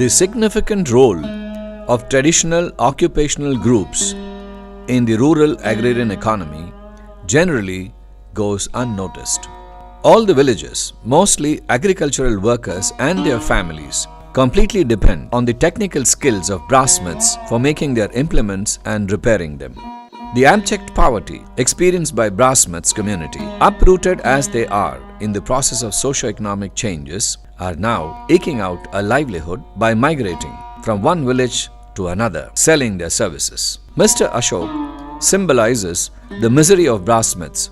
The significant role of traditional occupational groups in the rural agrarian economy generally goes unnoticed. All the villages, mostly agricultural workers and their families, completely depend on the technical skills of brassmiths for making their implements and repairing them. The abject poverty experienced by brassmiths community, uprooted as they are in the process of socio-economic changes, are now eking out a livelihood by migrating from one village to another, selling their services. Mr. Ashok symbolizes the misery of brassmiths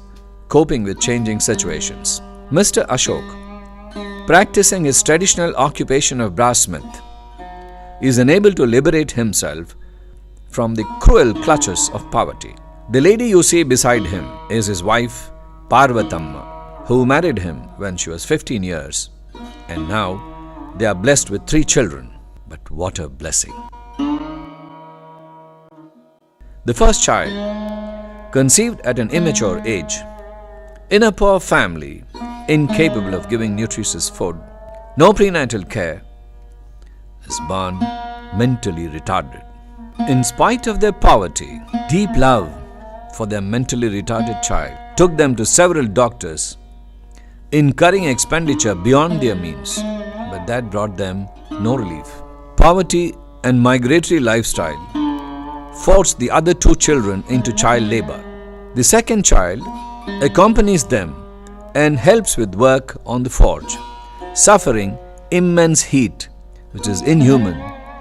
coping with changing situations. Mr. Ashok, practicing his traditional occupation of brassmith, is unable to liberate himself from the cruel clutches of poverty. The lady you see beside him is his wife Parvatamma, who married him when she was 15 years, and now they are blessed with 3 children. But what a blessing! The first child, conceived at an immature age, in a poor family, incapable of giving nutritious food, no prenatal care, is born mentally retarded. In spite of their poverty, deep love for their mentally retarded child took them to several doctors, incurring expenditure beyond their means, but that brought them no relief. Poverty and migratory lifestyle forced the other 2 children into child labor. The second child accompanies them and helps with work on the forge, suffering immense heat, which is inhuman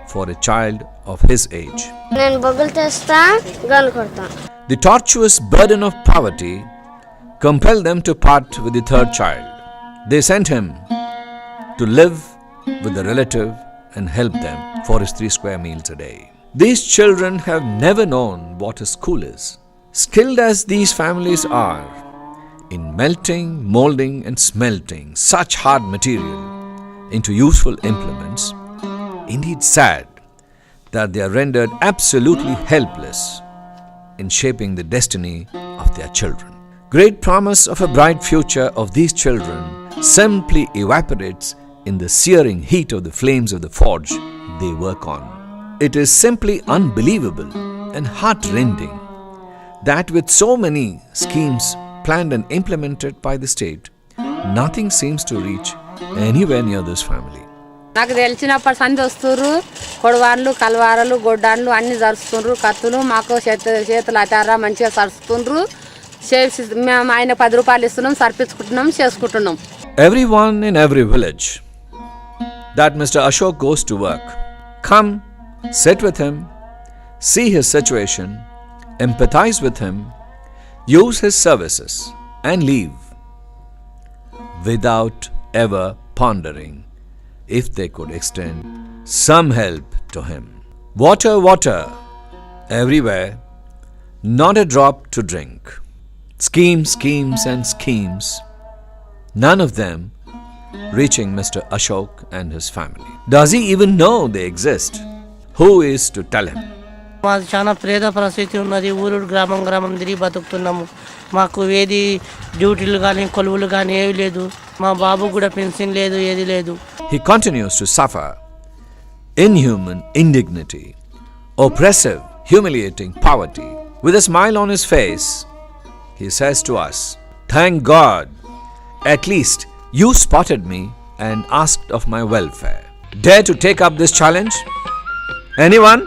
for a child of his age. The tortuous burden of poverty compelled them to part with the third child. They sent him to live with a relative and help them for his 3 square meals a day. These children have never known what a school is. Skilled as these families are in melting, molding and smelting such hard material into useful implements, indeed sad that they are rendered absolutely helpless in shaping the destiny of their children. Great promise of a bright future of these children simply evaporates in the searing heat of the flames of the forge they work on. It is simply unbelievable and heart-rending that with so many schemes planned and implemented by the state, nothing seems to reach anywhere near this family. నాకు తెలిసినప్పుడు సంధి వస్తుర్రు కొడవాన్లు కలవారలు గొడ్డాన్లు అన్ని జరుస్తుండ్రు కత్తులు మాకు చేతులు అతారా మంచిగా సరుస్తుండ్రు మేము ఆయన 10 రూపాయలు ఇస్తున్నాం సర్పించుకుంటున్నాం చేసుకుంటున్నాం. Everyone in every village that Mr. Ashok goes to work, come, sit with him, see his situation, empathize with him, use his services and leave without ever pondering if they could extend some help to him. Water, water, everywhere, not a drop to drink. Schemes, schemes and schemes, none of them reaching Mr. Ashok and his family. Does he even know they exist? Who is to tell him? మాది చాలా పేద పరిస్థితి ఉన్నది. ఊరు గ్రామం తిరిగి బతుకుతున్నాము. మాకు ఏది డ్యూటీలు కానీ కొలువులు కానీ ఏవి లేదు. మా బాబు కూడా పెన్షన్ లేదు, ఏది లేదు. He continues to suffer inhuman indignity, oppressive, humiliating poverty. With a smile on his face, he says to us, "Thank God, at least you spotted me and asked of my welfare. Dare to take up this challenge? Anyone?"